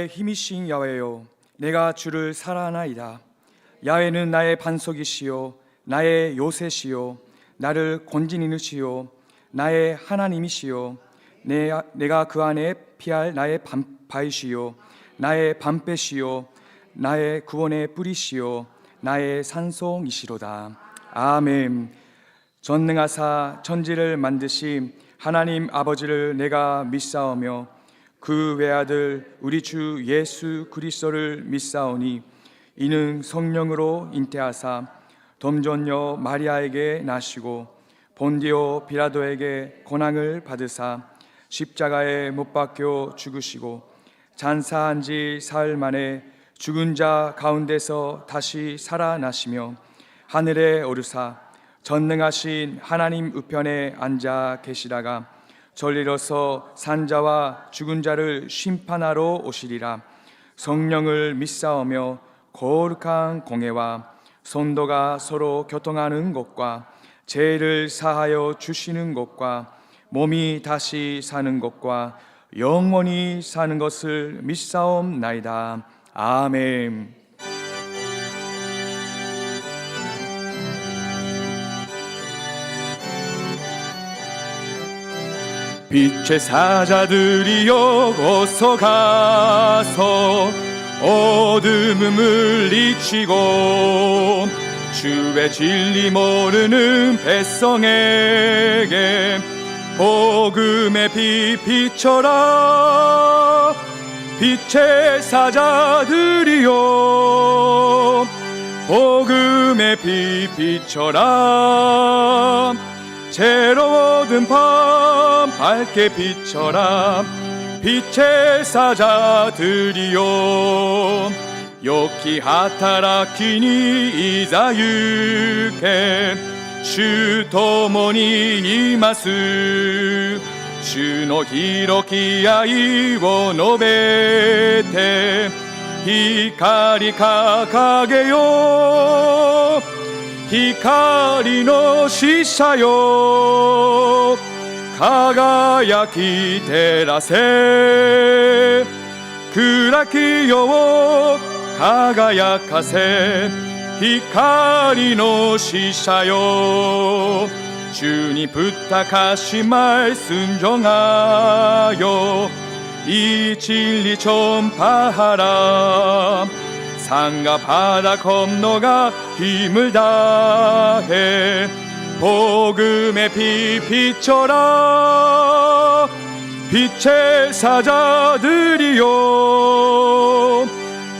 나의 힘이신 야훼여, 내가 주를 사랑하나이다. 야훼는 나의 반석이시요 나의 요새시요 나를 건지니시요 나의 하나님이시요 내가 그 안에 피할 나의 바위시요 나의 방패시요 나의 구원의 뿌리시요 나의 산송이시로다. 아멘. 전능하사 천지를 만드신 하나님 아버지를 내가 믿사오며 그 외아들 우리 주 예수 그리스도를 믿사오니 이는 성령으로 잉태하사 dom전녀 마리아에게 나시고 본디오 빌라도에게 고난을 받으사 십자가에 못 박혀 죽으시고 장사한 지 사흘 만에 죽은 자 가운데서 다시 살아나시며 하늘에 오르사 전능하신 하나님 우편에 앉아 계시다가 전리로서 산자와 죽은 자를 심판하러 오시리라. 성령을 믿사오며 거룩한 공회와 성도가 서로 교통하는 것과 죄를 사하여 주시는 것과 몸이 다시 사는 것과 영원히 사는 것을 믿사옵나이다. 아멘. 빛의 사자들이여 어서 가서 어둠을 물리치고 주의 진리 모르는 백성에게 복음의 빛 비춰라. 빛의 사자들이여 복음의 빛 비춰라. 새로운 밤 밝게 비춰라. 빛의 사자들이여 요키 하타라키니 이자유케 주共にいます主の広き愛を述べて光掲げよう。光の使者よ輝き照らせ。暗き世を輝かせ。光の使者よ주님 부탁하신 말씀 정하여 이 진리 전파하라. 산과 바다 건너가 힘을 다해 복음의 빛 비춰라. 빛의 사자들이여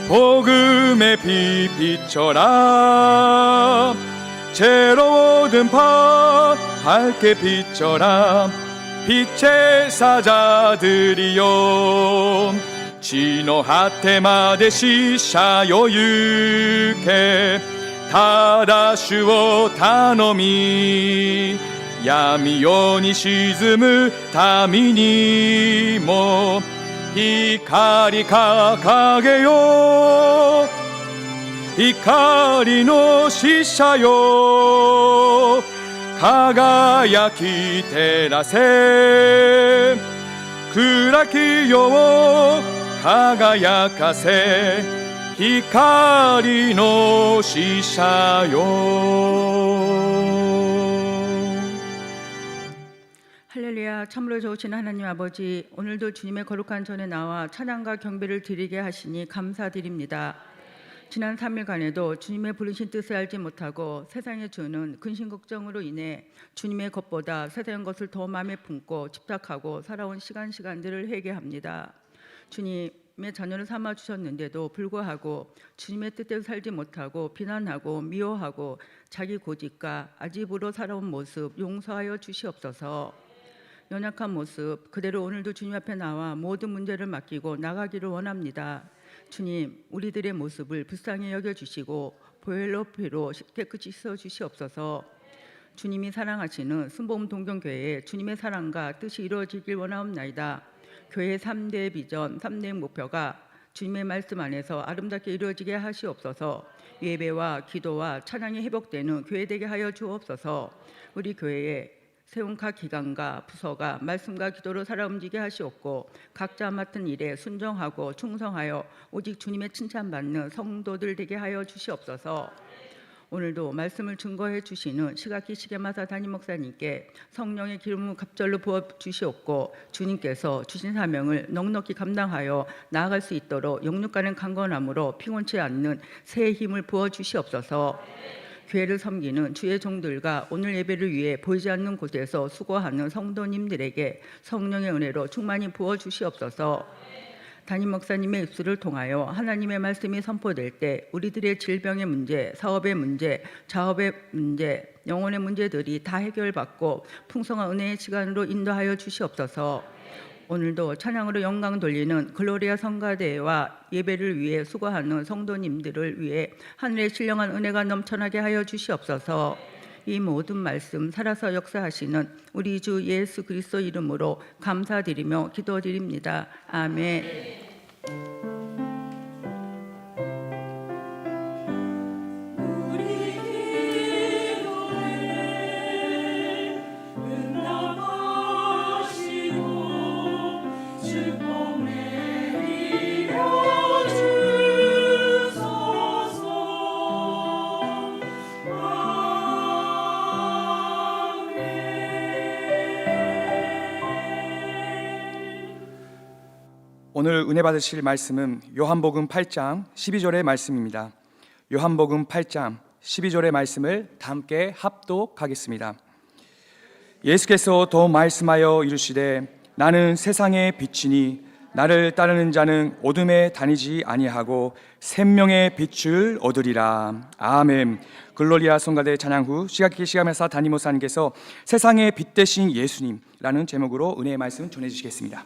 복음의 빛 비춰라. 새로운 밤 밝게 비춰라. 빛의 사자들이여地の果てまで死者よ行け。ただ主を頼み闇夜に沈む民にも光掲げよう。光の使者よ輝き照らせ。暗き世を輝かせ。光の使者よ。할렐루야. 참으로 좋으신 하나님 아버지, 오늘도 주님의 거룩한 전에 나와 찬양과 경배를 드리게 하시니 감사드립니다. 지난 3일간에도 주님의 부르신 뜻을 알지 못하고 세상에 주는 근심 걱정으로 인해 주님의 것보다 세상의 것을 더 마음에 품고 집착하고 살아온 시간들을 회개합니다. 주님의 자녀를 삼아 주셨는데도 불구하고 주님의 뜻대로 살지 못하고 비난하고 미워하고 자기 고집과 아집으로 살아온 모습 용서하여 주시옵소서. 연약한 모습 그대로 오늘도 주님 앞에 나와 모든 문제를 맡기고 나가기를 원합니다. 주님, 우리들의 모습을 불쌍히 여겨주시고 보혈로 피로 깨끗이 씻어주시옵소서. 주님이 사랑하시는 순복음 동경교회에 주님의 사랑과 뜻이 이루어지길 원하옵나이다. 교회의 3대 비전, 3대 목표가 주님의 말씀 안에서 아름답게 이루어지게 하시옵소서. 예배와 기도와 찬양이 회복되는 교회 되게 하여 주옵소서. 우리 교회에 세운 각 기관과 부서가 말씀과 기도로 살아 움직이게 하시옵고 각자 맡은 일에 순종하고 충성하여 오직 주님의 칭찬받는 성도들 되게 하여 주시옵소서. 오늘도 말씀을 증거해 주시는 시각기 시계마사 담임 목사님께 성령의 기름을 갑절로 부어 주시옵고 주님께서 주신 사명을 넉넉히 감당하여 나아갈 수 있도록 영육간의 강건함으로 피곤치 않는 새 힘을 부어 주시옵소서. 교회를 섬기는 주의 종들과 오늘 예배를 위해 보이지 않는 곳에서 수고하는 성도님들에게 성령의 은혜로 충만히 부어 주시옵소서. 담임 목사님의 입술을 통하여 하나님의 말씀이 선포될 때 우리들의 질병의 문제, 사업의 문제, 자업의 문제, 영혼의 문제들이 다 해결받고 풍성한 은혜의 시간으로 인도하여 주시옵소서. 오늘도 찬양으로 영광 돌리는 글로리아 성가대와 예배를 위해 수고하는 성도님들을 위해 하늘의 신령한 은혜가 넘쳐나게 하여 주시옵소서. 이 모든 말씀 살아서 역사하시는 우리 주 예수 그리스도 이름으로 감사드리며 기도드립니다. 아멘. 오늘 은혜 받으실 말씀은 요한복음 8장 12절의 말씀입니다. 요한복음 8장 12절의 말씀을 다 함께 합독하겠습니다. 예수께서 더 말씀하여 이르시되 나는 세상의 빛이니 나를 따르는 자는 어둠에 다니지 아니하고 생명의 빛을 얻으리라. 아멘. 글로리아 성가대 찬양 후 시각기 시각마사 담임 목사님께서 세상의 빛 되신 예수님이라는 제목으로 은혜의 말씀 전해주시겠습니다.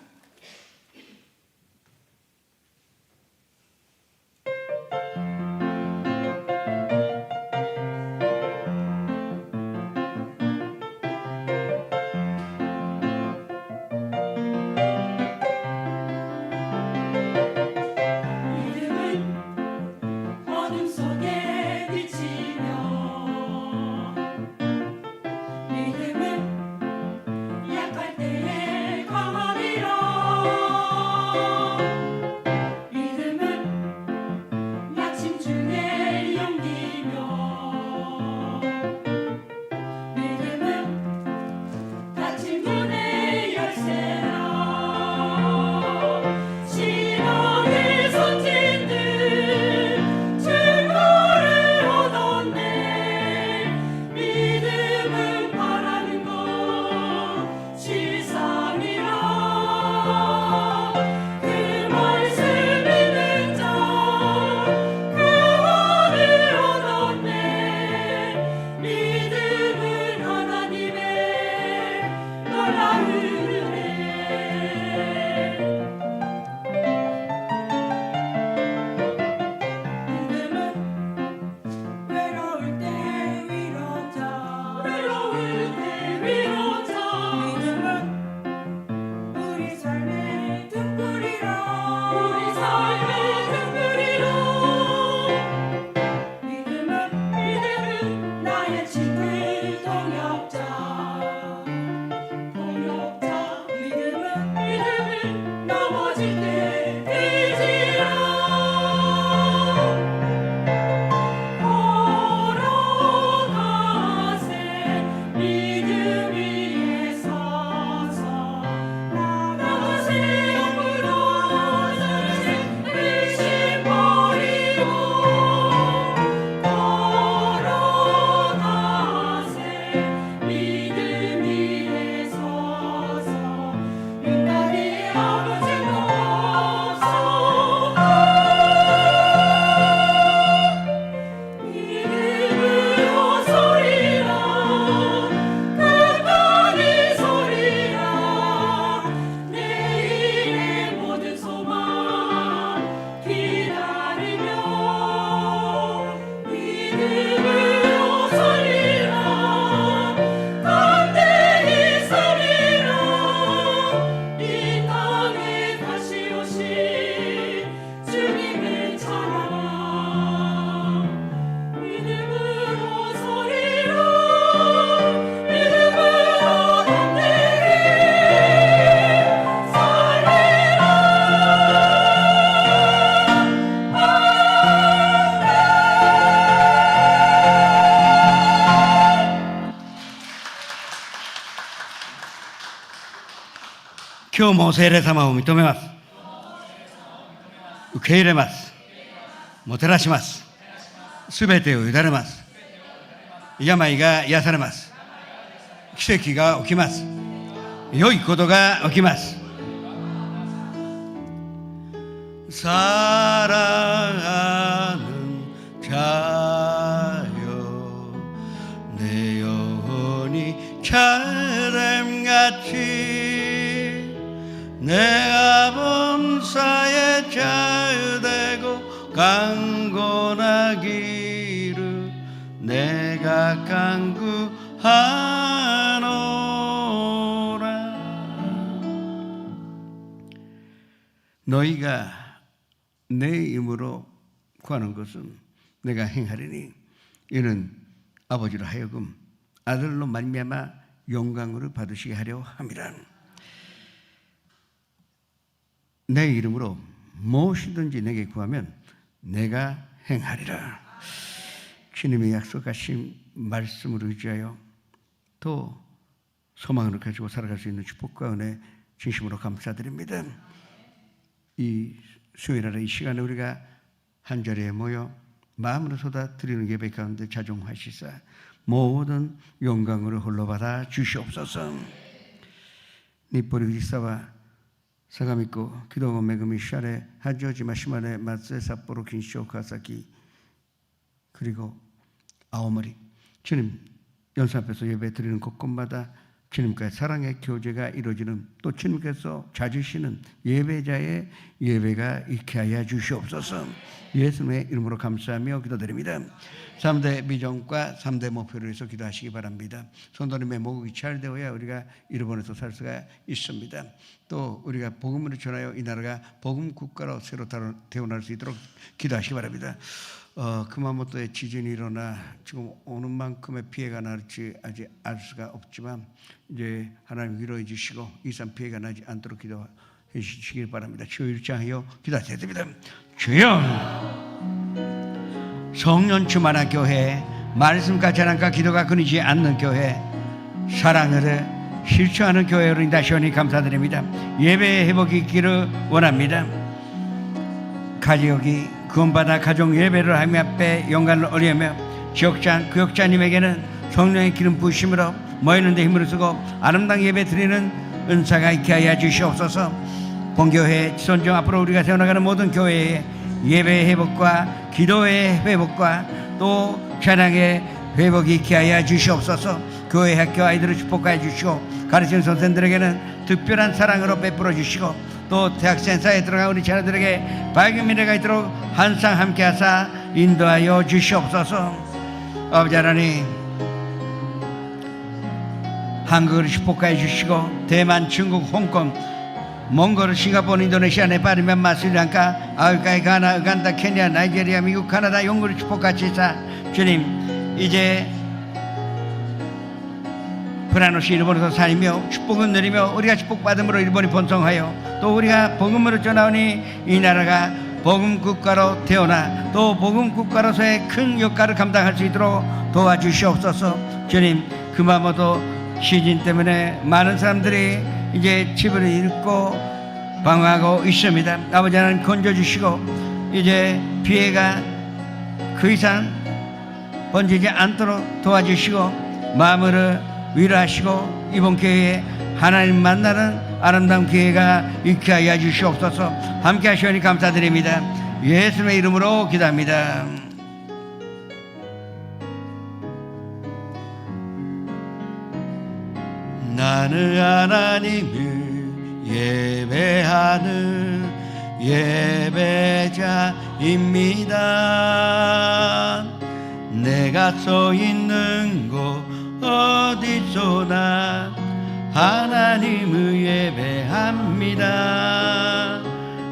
믿음은 약할 때에 강함이라 今日も聖霊様を認めます。受け入れます。もてなします。すべてを委ねます。病が癒されます。奇跡が起きます。良いことが起きます。사랑하는 자여 내 영혼이 찰렘같이 내가 범사에 자유되고 강건하기를 내가 간구하노라. 너희가 내 이름으로 구하는 것은 내가 행하리니 이는 아버지로 하여금 아들로 말미암아 영광을 받으시게 하려 함이라. 내 이름으로 무엇이든지 내게 구하면 내가 행하리라. 주님의 약속하신 말씀을 의지하여 또 소망을 가지고 살아갈 수 있는 축복과 은혜 진심으로 감사드립니다. 이 수요일날 이 시간에 우리가 한 자리에 모여 마음으로 쏟아드리는 예배 가운데 자중하시사 모든 영광으로 홀로 받아 주시옵소서. 니뽀리 기사와 사가미코 기도고 메그미 샤레 하지오지마 시마네 마츠에 삿포로 긴쇼 가사키 그리고 아오모리 주님 연수 앞에서 예배 드리는 곳곳마다 주님과의 사랑의 교제가 이루어지는 또 주님께서 찾으시는 예배자의 예배가 있게 하여 주시옵소서. 예수님의 이름으로 감사하며 기도드립니다. 3대 비전과 3대 목표를 위해서 기도하시기 바랍니다. 성도님의 목이 잘 되어야 우리가 일본에서 살 수가 있습니다. 또 우리가 복음을 전하여 이 나라가 복음 국가로 새로 태어날 수 있도록 기도하시기 바랍니다. 쿠마모토에 지진이 일어나 지금 어느 만큼의 피해가 날지 아직 알 수가 없지만 이제 하나님 위로해 주시고 이상 피해가 나지 않도록 기도해 주시길 바랍니다. 주여 일장하여 기도하셔야 됩니다. 주여 성령 충만한 교회, 말씀과 자랑과 기도가 끊이지 않는 교회, 사랑을 실천하는 교회로 인도하시오니 감사드립니다. 예배의 회복이 있기를 원합니다. 가족이 구원받아 가족 예배를 하며 앞에 영광을 올리며 지역장, 구역자님에게는 성령의 기름 부으심으로 모이는 데 힘을 쓰고 아름다운 예배 드리는 은사가 있게 하여 주시옵소서. 본교회 지선정 앞으로 우리가 세워나가는 모든 교회의 예배의 회복과 기도의 회복과 또 찬양의 회복이 있게 하여 주시옵소서. 교회 학교 아이들을 축복하여 주시고 가르치는 선생들에게는 특별한 사랑으로 베풀어 주시고 또 대학생 사이에 들어가 우리 자녀들에게 밝은 미래가 있도록 항상 함께 하사 인도하여 주시옵소서. 아버지 하나님 한국을 축복하여 주시고 대만, 중국, 홍콩, 몽골, 싱가포르, 인도네시아, 네팔, 미얀마, 스리랑카, 아프리카, 가나, 우간다, 케냐, 나이지리아, 미국, 카나다, 영국을 축복하시사 주님 이제 불안없이 일본에서 살며 축복은 누리며 우리가 축복받음으로 일본이 번성하여 또 우리가 복음으로 전하오니 이 나라가 복음 국가로 태어나 또 복음 국가로서의 큰 역할을 감당할 수 있도록 도와주시옵소서. 주님 그마모토 시진 때문에 많은 사람들이 이제 집을 잃고 방황하고 있습니다. 아버지 하나님 건져주시고 이제 피해가 그 이상 번지지 않도록 도와주시고 마음을 위로하시고 이번 기회에 하나님 만나는 아름다운 기회가 있게 하여 주시옵소서. 함께 하시오니 감사드립니다. 예수님의 이름으로 기도합니다. 나는 하나님을 예배하는 예배자입니다. 내가 서 있는 곳 어디서나 하나님을 예배합니다.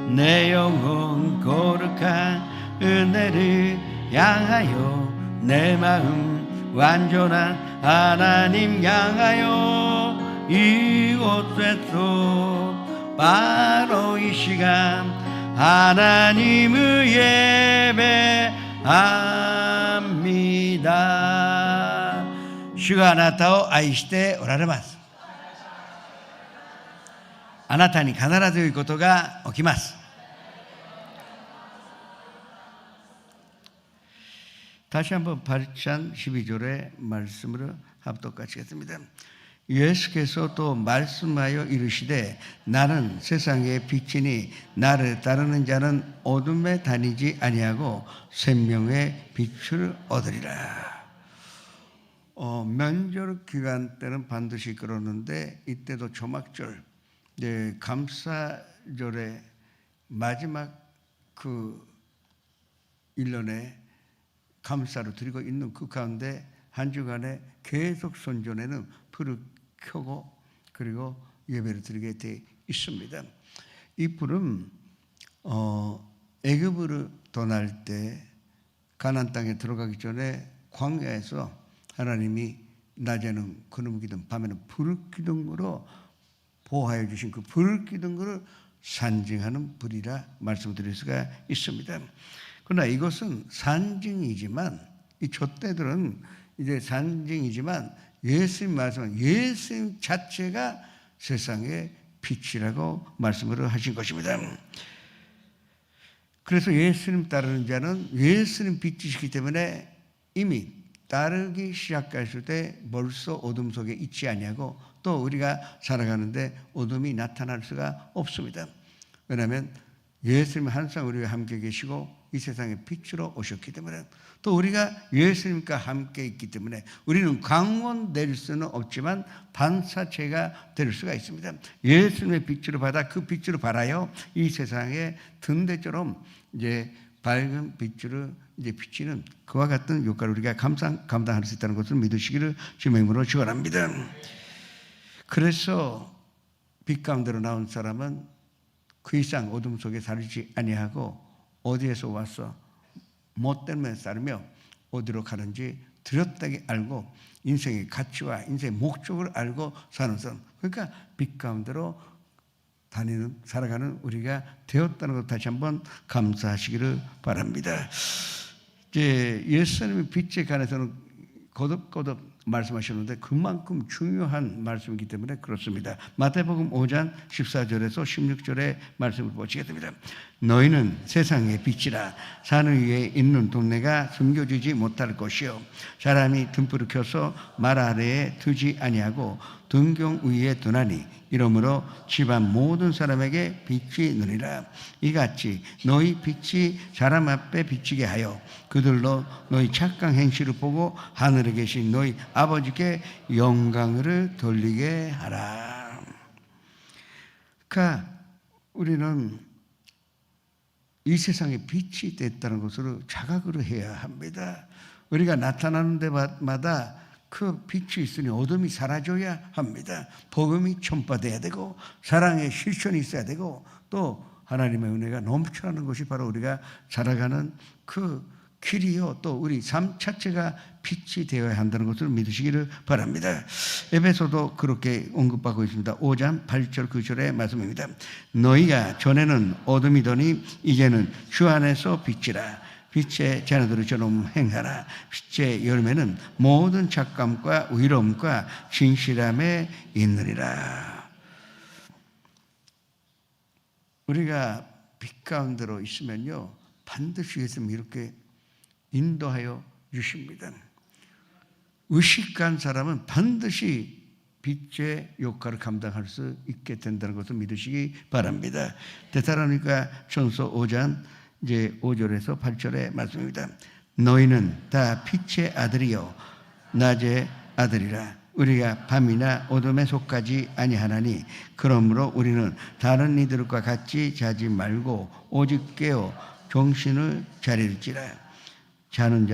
내 영혼 거룩한 은혜를 향하여 내 마음 완전한 하나님 향하여 이곳에서 바로 이 시간 하나님을 예배합니다. 주가あなたを愛しておられます。あなたに必ず良いことが起きます。 다시 한번 8장 12절의 말씀으로 합독하시겠습니다. 예수께서 또 말씀하여 이르시되 나는 세상의 빛이니 나를 따르는 자는 어둠에 다니지 아니하고 생명의 빛을 얻으리라. 명절 기간 때는 반드시 그러는데 이때도 조막절, 감사절의 마지막 그 1년에 감사를 드리고 있는 그 가운데 한 주간에 계속 son전에는 불을 켜고 그리고 예배를 드리게 돼 있습니다. 이 불은 애굽으로 떠날 때 가나안 땅에 들어가기 전에 광야에서 하나님이 낮에는 구름 기둥, 밤에는 불 기둥으로 보호하여 주신 그 불 기둥을 상징하는 불이라 말씀드릴 수가 있습니다. 그러나 이것은 상징이지만 이 촛대들은 이제 상징이지만 예수님 말씀은 예수님 자체가 세상의 빛이라고 말씀을 하신 것입니다. 그래서 예수님 따르는 자는 예수님 빛이시기 때문에 이미 따르기 시작했을 때 벌써 어둠 속에 있지 아니하고 또 우리가 살아가는데 어둠이 나타날 수가 없습니다. 왜냐하면 예수님은 항상 우리와 함께 계시고 이 세상에 빛으로 오셨기 때문에 또 우리가 예수님과 함께 있기 때문에 우리는 강원될 수는 없지만 반사체가 될 수가 있습니다. 예수님의 빛으로 받아 그 빛으로 발하여 이 세상에 등대처럼 이제 밝은 빛으로 이제 비치는 그와 같은 효과를 우리가 감당할 수 있다는 것을 믿으시기를 주님의 이름으로 축원합니다. 그래서 빛 가운데로 나온 사람은 그 이상 어둠 속에 살지 아니하고 어디에서 와서 뭐 때문에 살며 어디로 가는지 뚜렷하게 알고 인생의 가치와 인생의 목적을 알고 사는 사람, 그러니까 빛 가운데로 살아가는 우리가 되었다는 것 다시 한번 감사하시기를 바랍니다. 이제 예수님의 빛에 관해서는 거듭거듭 말씀하셨는데 그만큼 중요한 말씀이기 때문에 그렇습니다. 마태복음 5장 14절에서 16절의 말씀을 보시겠습니다. 너희는 세상의 빛이라. 산 위에 있는 동네가 숨겨지지 못할 것이요 사람이 등불을 켜서 말 아래에 두지 아니하고 등경 위에 두나니 이러므로 집안 모든 사람에게 빛이 누리라. 이같이 너희 빛이 사람 앞에 비치게 하여 그들로 너희 착한 행실을 보고 하늘에 계신 너희 아버지께 영광을 돌리게 하라. 그러니까 우리는 이 세상에 빛이 됐다는 것으로 자각을 해야 합니다. 우리가 나타나는 데마다 그 빛이 있으니 어둠이 사라져야 합니다. 복음이 전파돼야 되고 사랑의 실천이 있어야 되고 또 하나님의 은혜가 넘쳐나는 것이 바로 우리가 살아가는 그 길이요 또 우리 삶 자체가 빛이 되어야 한다는 것을 믿으시기를 바랍니다. 에베소도 그렇게 언급하고 있습니다. 5장 8절 9절의 말씀입니다. 너희가 전에는 어둠이더니 이제는 주 안에서 빛이라. 빛의 자녀들처럼 행하라. 빛의 열매는 모든 착감과 의로움과 진실함에 있느니라. 우리가 빛 가운데로 있으면요 반드시 예수님이 이렇게 인도하여 주십니다. 의식한 사람은 반드시 빛의 역할을 감당할 수 있게 된다는 것을 믿으시기 바랍니다. 데살로니가 전서 5장 이제 5절에서 8절의 말씀입니다. 너희는 다 빛의 아들이요 낮의 아들이라. 우리가 밤이나 어둠에 속하지 아니하나니 그러므로 우리는 다른 이들과 같이 자지 말고 오직 깨어 정신을 차릴지라. 자는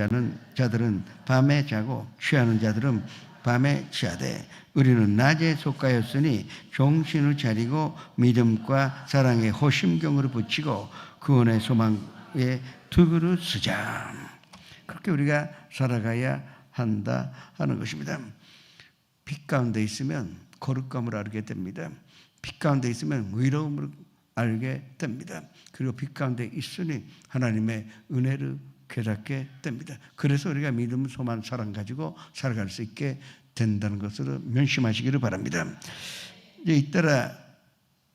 자들은 밤에 자고 취하는 자들은 밤에 취하되 우리는 낮에 속하였으니 정신을 차리고 믿음과 사랑의 호심경을 붙이고 구원의 소망에 두 쓰자. 그렇게 우리가 살아가야 한다 하는 것입니다. 빛 가운데 있으면 거룩감을 알게 됩니다. 빛 가운데 있으면 의로움을 알게 됩니다. 그리고 빛 가운데 있으니 하나님의 은혜를 깨닫게 됩니다. 그래서 우리가 믿음, 소망, 사랑 가지고 살아갈 수 있게 된다는 것을 명심하시기를 바랍니다. 이제 잇따라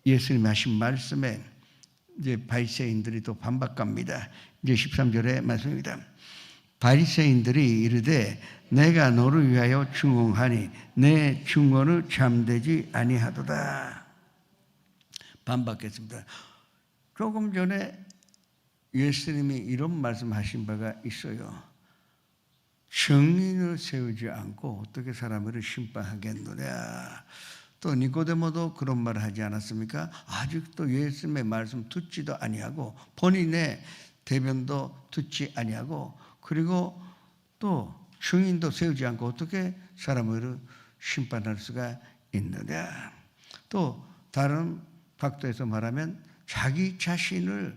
예수님이 하신 말씀에 이제 바리새인들이 또 반박합니다. 이제 13절의 말씀입니다. 바리새인들이 이르되 내가 너를 위하여 증언하니 내 증언을 잠대지 아니하도다. 반박했습니다. 조금 전에 예수님이 이런 말씀하신 바가 있어요. 증인을 세우지 않고 어떻게 사람을 심판하겠느냐. 또 니고데모도 그런 말을 하지 않았습니까? 아직도 예수님의 말씀 듣지도 아니하고 본인의 대변도 듣지 아니하고 그리고 또 증인도 세우지 않고 어떻게 사람을 심판할 수가 있느냐. 또 다른 각도에서 말하면 자기 자신을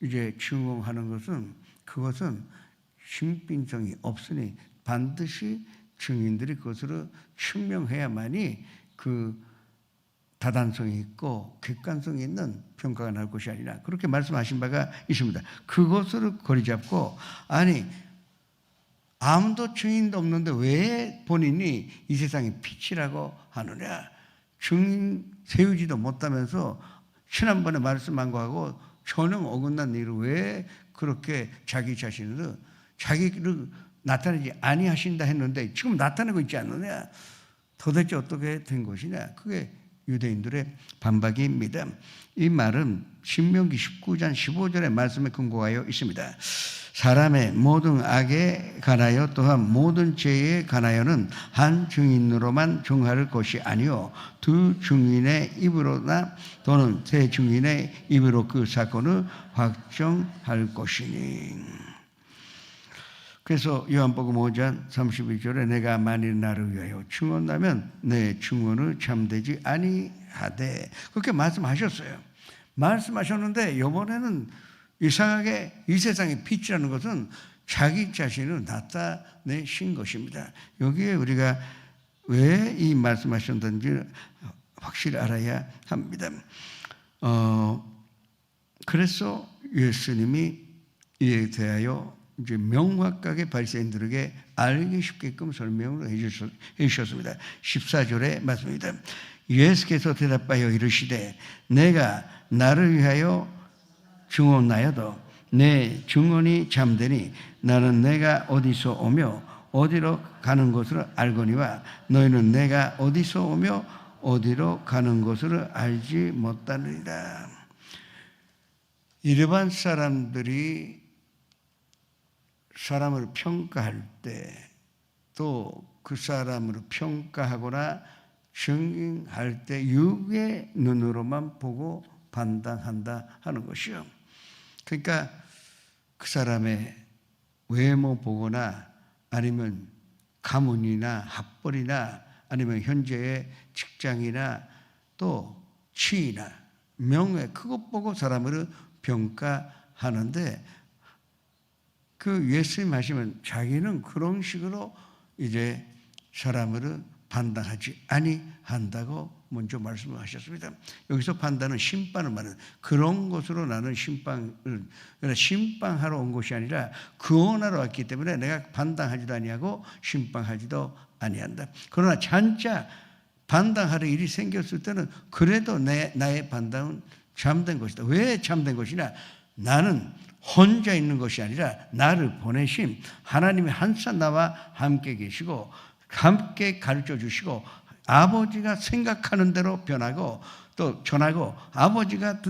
이제 증언하는 것은 그것은 신빙성이 없으니 반드시 증인들이 그것으로 증명해야만이 그 다단성이 있고 객관성이 있는 평가가 나올 것이 아니라 그렇게 말씀하신 바가 있습니다. 그것을 거리잡고 아니 아무도 증인도 없는데 왜 본인이 이 세상의 빛이라고 하느냐. 증인 세우지도 못하면서 지난번에 말씀한 거하고 전혀 어긋난 일을 왜 그렇게 자기 자신을 자기를 나타내지 아니하신다 했는데 지금 나타내고 있지 않느냐. 도대체 어떻게 된 것이냐. 그게 유대인들의 반박입니다. 이 말은 신명기 19장 15절의 말씀에 근거하여 있습니다. 사람의 모든 악에 관하여 또한 모든 죄에 관하여는 한 증인으로만 정할 것이 아니요 두 증인의 입으로나 또는 세 증인의 입으로 그 사건을 확정할 것이니. 그래서 요한복음 5장 32절에 내가 만일 나를 위하여 증언하면 내 증언을 잠대지 아니하되 그렇게 말씀하셨어요. 말씀하셨는데 이번에는 이상하게 이 세상의 빛이라는 것은 자기 자신을 나타내신 것입니다. 여기에 우리가 왜 이 말씀하셨는지 확실히 알아야 합니다. 그래서 예수님이 이에 대하여 이제 명확하게 바리새인들에게 알기 쉽게끔 설명을 해주셨습니다. 14절의 말씀입니다. 예수께서 대답하여 이르시되 내가 나를 위하여 증언하여도 내 증언이 잠되니 나는 내가 어디서 오며 어디로 가는 것을 알거니와 너희는 내가 어디서 오며 어디로 가는 것을 알지 못하느니라. 일반 사람들이 사람을 평가할 때 또 그 사람을 평가하거나 증인할 때 육의 눈으로만 보고 판단한다 하는 것이요. 그러니까 그 사람의 외모 보거나 아니면 가문이나 학벌이나 아니면 현재의 직장이나 또 치이나 명예 그것 보고 사람을 평가하는데 그 예수님 하시면 자기는 그런 식으로 이제 사람을 판단하지 아니한다고 먼저 말씀을 하셨습니다. 여기서 판단은 심판을 말하는 그런 것으로 나는 심판하러 온 것이 아니라 구원하러 왔기 때문에 내가 판단하지도 아니하고 심판하지도 아니한다. 그러나 진짜 판단할 일이 생겼을 때는 그래도 나의 판단은 잠든 것이다. 왜 잠든 것이냐? 나는 혼자 있는 것이 아니라 나를 보내신 하나님이 항상 나와 함께 계시고 함께 가르쳐 주시고 아버지가 생각하는 대로 변하고 또 전하고 아버지가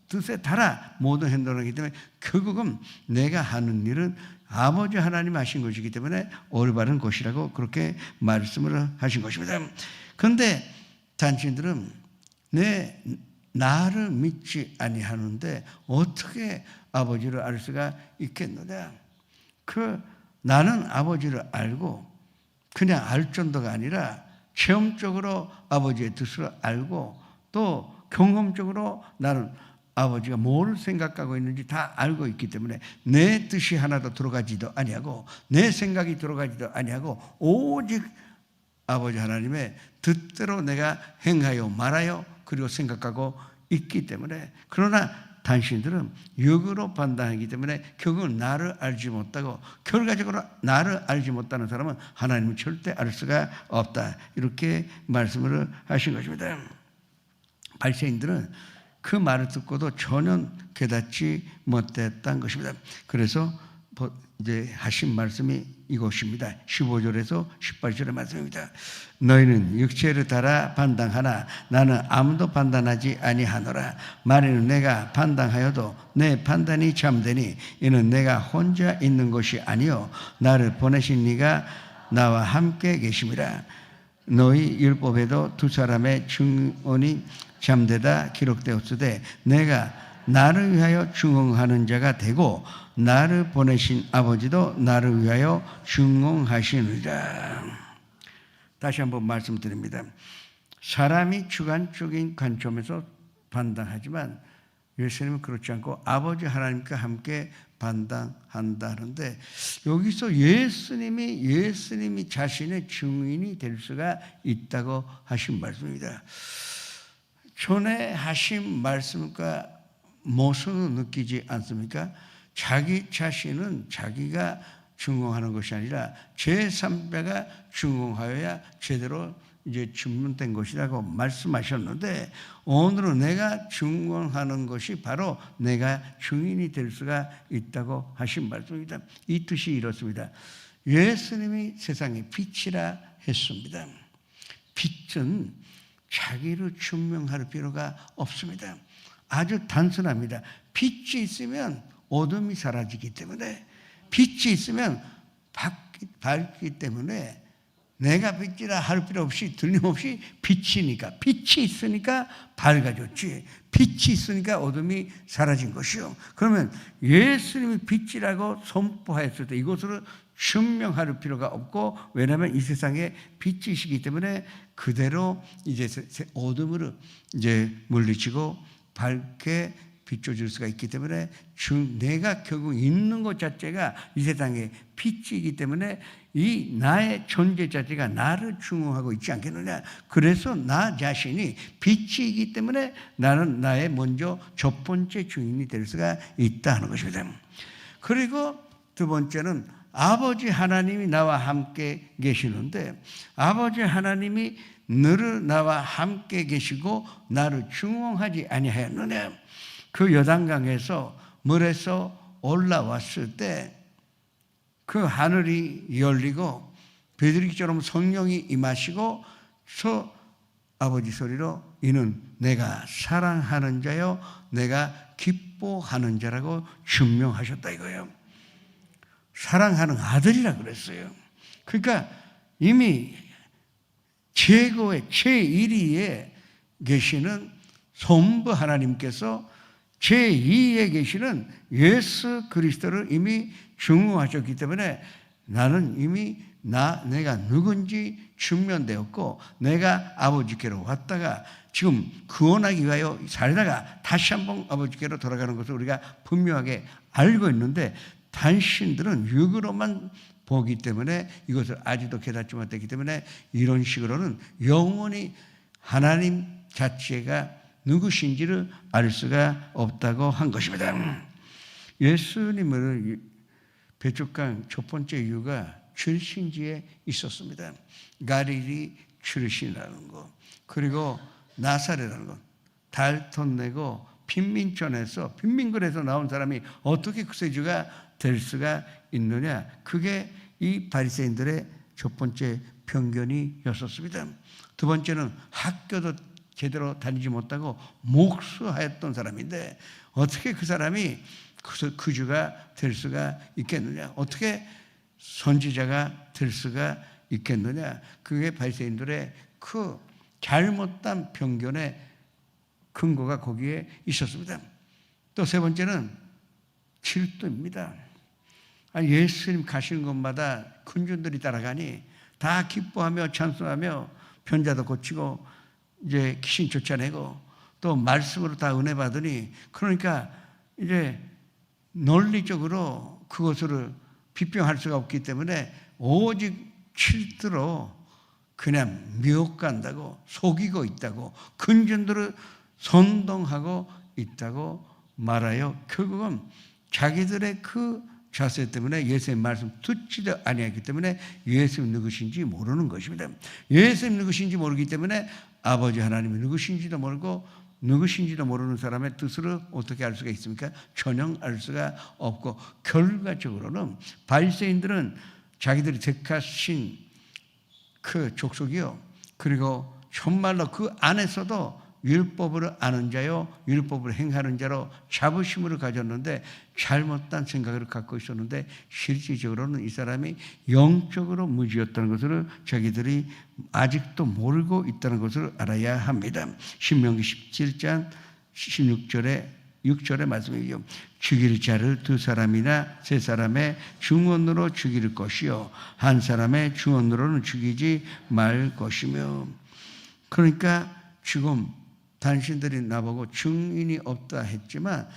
뜻에 따라 모든 행동을 하기 때문에 결국은 내가 하는 일은 아버지 하나님 하신 것이기 때문에 올바른 것이라고 그렇게 말씀을 하신 것입니다. 그런데 당신들은 나를 믿지 아니하는데 어떻게 아버지를 알 수가 있겠느냐? 나는 아버지를 알고 그냥 알 정도가 아니라 체험적으로 아버지의 뜻을 알고 또 경험적으로 나는 아버지가 뭘 생각하고 있는지 다 알고 있기 때문에 내 뜻이 하나도 들어가지도 아니하고 내 생각이 들어가지도 아니하고 오직 아버지 하나님의 뜻대로 내가 행하여 말하여 그리고 생각하고 있기 때문에 그러나 당신들은 육으로 판단하기 때문에 결국은 나를 알지 못하고 결과적으로 나를 알지 못하는 사람은 하나님을 절대 알 수가 없다. 이렇게 말씀을 하신 것입니다. 바리새인들은 그 말을 듣고도 전혀 깨닫지 못했다는 것입니다. 그래서 이제 하신 말씀이 이것입니다. 15절에서 18절의 말씀입니다. 너희는 육체를 따라 판단하나 나는 아무도 판단하지 아니하노라. 만일 내가 판단하여도 내 판단이 참되니 이는 내가 혼자 있는 것이 아니요 나를 보내신 이가 나와 함께 계심이라. 너희 율법에도 두 사람의 증언이 참되다 기록되었으되 내가 나를 위하여 증언하는 자가 되고 나를 보내신 아버지도 나를 위하여 증언하시느니라. 다시 한번 말씀드립니다. 사람이 주관적인 관점에서 판단하지만 예수님은 그렇지 않고 아버지 하나님과 함께 판단한다 하는데, 여기서 예수님이 자신의 증인이 될 수가 있다고 하신 말씀입니다. 전에 하신 말씀과 모순을 느끼지 않습니까? 자기 자신은 자기가 증언하는 것이 아니라 제3자가 증언하여야 제대로 이제 증명된 것이라고 말씀하셨는데, 오늘은 내가 증언하는 것이 바로 내가 증인이 될 수가 있다고 하신 말씀입니다. 이 뜻이 이렇습니다. 예수님이 세상의 빛이라 했습니다. 빛은 자기를 증명할 필요가 없습니다. 아주 단순합니다. 빛이 있으면 어둠이 사라지기 때문에, 빛이 있으면 밝기 때문에 내가 빛이라 할 필요 없이 틀림없이 빛이니까, 빛이 있으니까 밝아졌지, 빛이 있으니까 어둠이 사라진 것이요. 그러면 예수님이 빛이라고 선포하였을 때 이것으로 증명할 필요가 없고, 왜냐하면 이 세상에 빛이시기 때문에 그대로 이제 어둠으로 이제 물리치고 밝게 비춰줄 수가 있기 때문에, 내가 결국 있는 것 자체가 이 세상에 빛이기 때문에 이 나의 존재 자체가 나를 증언하고 있지 않겠느냐. 그래서 나 자신이 빛이기 때문에 나는 나의 먼저 첫 번째 증인이 될 수가 있다는 것입니다. 그리고 두 번째는 아버지 하나님이 나와 함께 계시는데, 아버지 하나님이 늘 나와 함께 계시고 나를 증언하지 아니하였느냐. 그 요단강에서 물에서 올라왔을 때 그 하늘이 열리고 베드로처럼 성령이 임하시고 아버지 소리로 이는 내가 사랑하는 자요 내가 기뻐하는 자라고 증명하셨다 이거예요. 사랑하는 아들이라 그랬어요. 그러니까 이미 최고의 제1위에 계시는 성부 하나님께서 제2위에 계시는 예수 그리스도를 이미 증언하셨기 때문에 나는 이미 내가 누군지 증명되었고, 내가 아버지께로 왔다가 지금 구원하기 위하여 살다가 다시 한번 아버지께로 돌아가는 것을 우리가 분명하게 알고 있는데, 당신들은 육으로만 보기 때문에 이것을 아직도 깨닫지 못했기 때문에 이런 식으로는 영원히 하나님 자체가 누구신지를 알 수가 없다고 한 것입니다. 예수님을 배쪽강 첫 번째 이유가 출신지에 있었습니다. 갈릴리 출신이라는 것, 그리고 나사렛이라는 것, 달돈 내고 빈민촌에서 나온 사람이 어떻게 구세주가 될 수가 있느냐. 그게 이 바리새인들의 첫 번째 편견이었었습니다. 두 번째는 학교도 제대로 다니지 못하고 목수하였던 사람인데 어떻게 그 사람이 그주가 될 수가 있겠느냐, 어떻게 선지자가 될 수가 있겠느냐. 그게 바리새인들의 그 잘못된 편견의 근거가 거기에 있었습니다. 또 세 번째는 질투입니다. 예수님 가시는 곳마다 군중들이 따라가니 다 기뻐하며 찬송하며 변자도 고치고 이제 귀신 쫓아내고 또 말씀으로 다 은혜 받으니, 그러니까 이제 논리적으로 그것을 비평할 수가 없기 때문에 오직 질투로 그냥 미혹간다고, 속이고 있다고, 근전들을 선동하고 있다고 말하여 결국은 자기들의 그 자세 때문에 예수님의 말씀 듣지도 아니하기 때문에 예수님 누구신지 모르는 것입니다. 예수님 누구신지 모르기 때문에 아버지 하나님이 누구신지도 모르고 누구신지도 모르는 사람의 뜻을 어떻게 알 수가 있습니까? 전혀 알 수가 없고, 결과적으로는 바리새인들은 자기들이 택하신 그 족속이요, 그리고 정말로 그 안에서도 율법을 아는 자요, 율법을 행하는 자로 자부심을 가졌는데 잘못된 생각을 갖고 있었는데, 실질적으로는 이 사람이 영적으로 무지였다는 것을 자기들이 아직도 모르고 있다는 것을 알아야 합니다. 신명기 17장 6절의 말씀이죠. 죽일 자를 2사람이나 3사람의 중언으로 죽일 것이요, 한 사람의 중언으로는 죽이지 말 것이며. 그러니까 지금 당신들이 나보고 증인이 없다 했지만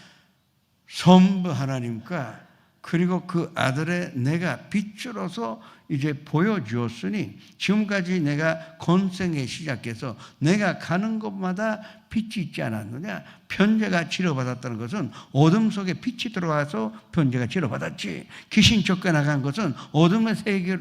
전부 하나님과 그리고 그 아들의 내가 빛으로서 이제 보여주었으니, 지금까지 내가 건생에 시작해서 내가 가는 곳마다 빛이 있지 않았느냐? 편제가 치료받았다는 것은 어둠 속에 빛이 들어와서 편제가 치료받았지. 귀신 쫓겨나간 것은 어둠의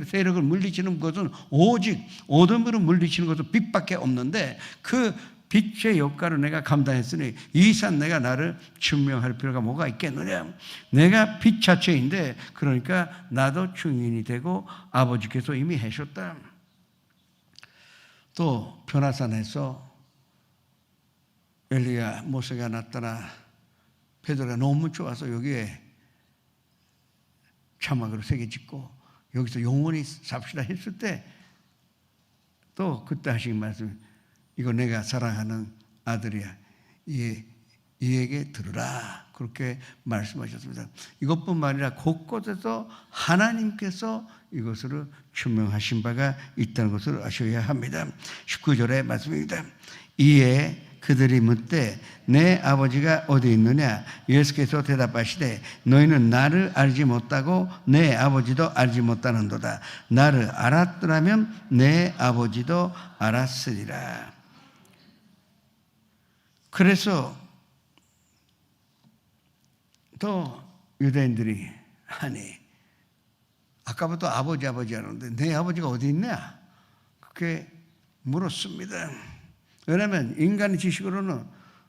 세력을 물리치는 것은 오직 어둠으로 물리치는 것은 빛밖에 없는데, 그 빛의 역할을 내가 감당했으니 이상 내가 나를 증명할 필요가 뭐가 있겠느냐? 내가 빛 자체인데, 그러니까 나도 증인이 되고 아버지께서 이미 하셨다. 또 변화산에서 엘리야 모세가 나타나 베드로가 너무 좋아서 여기에 자막으로 새겨 짓고 여기서 영원히 삽시다 했을 때, 또 그때 하신 말씀, 이거 내가 사랑하는 아들이야, 이에게 들으라, 그렇게 말씀하셨습니다. 이것뿐만 아니라 곳곳에서 하나님께서 이것을 증명하신 바가 있다는 것을 아셔야 합니다. 19절의 말씀입니다. 이에 그들이 묻되 내 아버지가 어디 있느냐? 예수께서 대답하시되 너희는 나를 알지 못하고 내 아버지도 알지 못하는도다. 나를 알았더라면 내 아버지도 알았으리라. 그래서 또 유대인들이, 아니 아까부터 아버지 하는데 내 아버지가 어디 있냐? 그렇게 물었습니다. 왜냐하면 인간의 지식으로는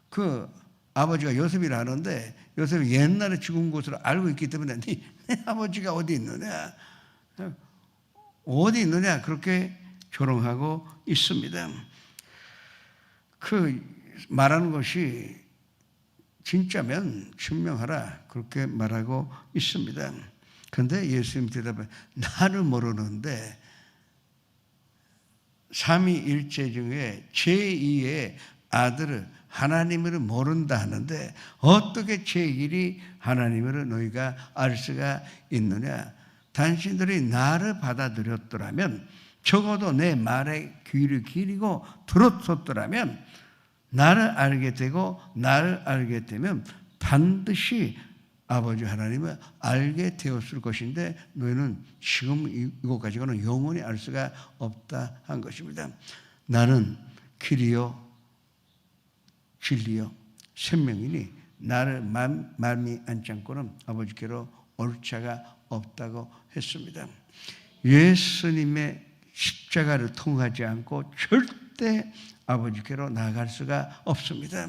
그 아버지가 요셉이라 하는데, 요셉이 옛날에 죽은 것을 알고 있기 때문에 내 아버지가 어디 있느냐, 그렇게 조롱하고 있습니다. 그 말하는 것이 진짜면 증명하라, 그렇게 말하고 있습니다. 그런데 예수님 대답해, 나를 모르는데 삼위일체 중에 제2의 아들을 하나님을 모른다 하는데 어떻게 제1이 하나님을 너희가 알 수가 있느냐? 당신들이 나를 받아들였더라면, 적어도 내 말에 귀를 기울이고 들었었더라면 나를 알게 되고, 나를 알게 되면 반드시 아버지 하나님을 알게 되었을 것인데, 너희는 지금 이것 가지고는 영원히 알 수가 없다 한 것입니다. 나는 길이요 진리요 생명이니 나를 말미암지 않고는 아버지께로 올 자가 없다고 했습니다. 예수님의 십자가를 통하지 않고 절대 아버지께로 나아갈 수가 없습니다.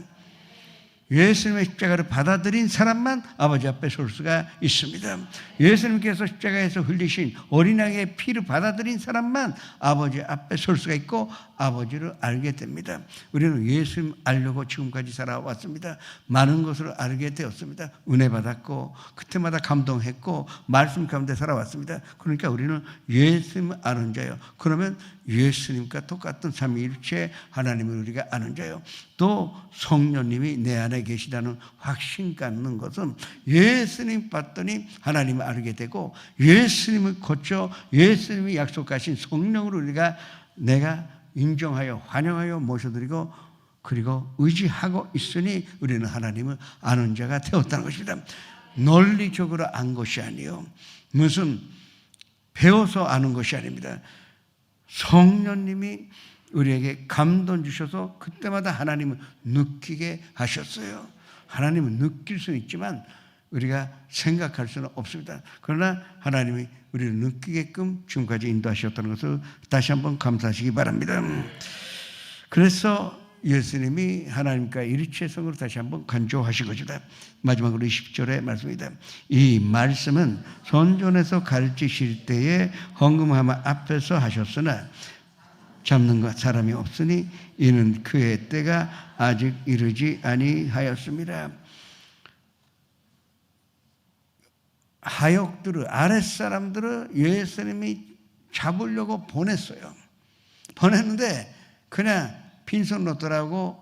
예수님의 십자가를 받아들인 사람만 아버지 앞에 설 수가 있습니다. 예수님께서 십자가에서 흘리신 어린아이의 피를 받아들인 사람만 아버지 앞에 설 수가 있고 아버지를 알게 됩니다. 우리는 예수님 알려고 지금까지 살아왔습니다. 많은 것을 알게 되었습니다. 은혜 받았고 그때마다 감동했고 말씀 가운데 살아왔습니다. 그러니까 우리는 예수님을 아는 자요. 그러면 예수님과 똑같은 삼위일체 하나님을 우리가 아는 자요. 또 성령님이 내 안에 계시다는 확신 갖는 것은 예수님 봤더니 하나님을 알게 되고, 예수님을 거쳐 예수님이 약속하신 성령으로 내가 인정하여 환영하여 모셔드리고 그리고 의지하고 있으니 우리는 하나님을 아는 자가 되었다는 것입니다. 논리적으로 안 것이 아니요, 무슨 배워서 아는 것이 아닙니다. 성령님이 우리에게 감동 주셔서 그때마다 하나님을 느끼게 하셨어요. 하나님은 느낄 수는 있지만 우리가 생각할 수는 없습니다. 그러나 하나님이 우리를 느끼게끔 지금까지 인도하셨다는 것을 다시 한번 감사하시기 바랍니다. 그래서 예수님이 하나님과 일체성으로 다시 한번 간주하신 것이다. 마지막으로 20절의 말씀입니다. 이 말씀은 선전에서 가르치실 때에 헌금함 앞에서 하셨으나 잡는 것 사람이 없으니 이는 그의 때가 아직 이르지 아니하였습니다. 하역들을, 아랫사람들을 예수님이 잡으려고 보냈어요. 보냈는데 그냥 빈손 놓더라고.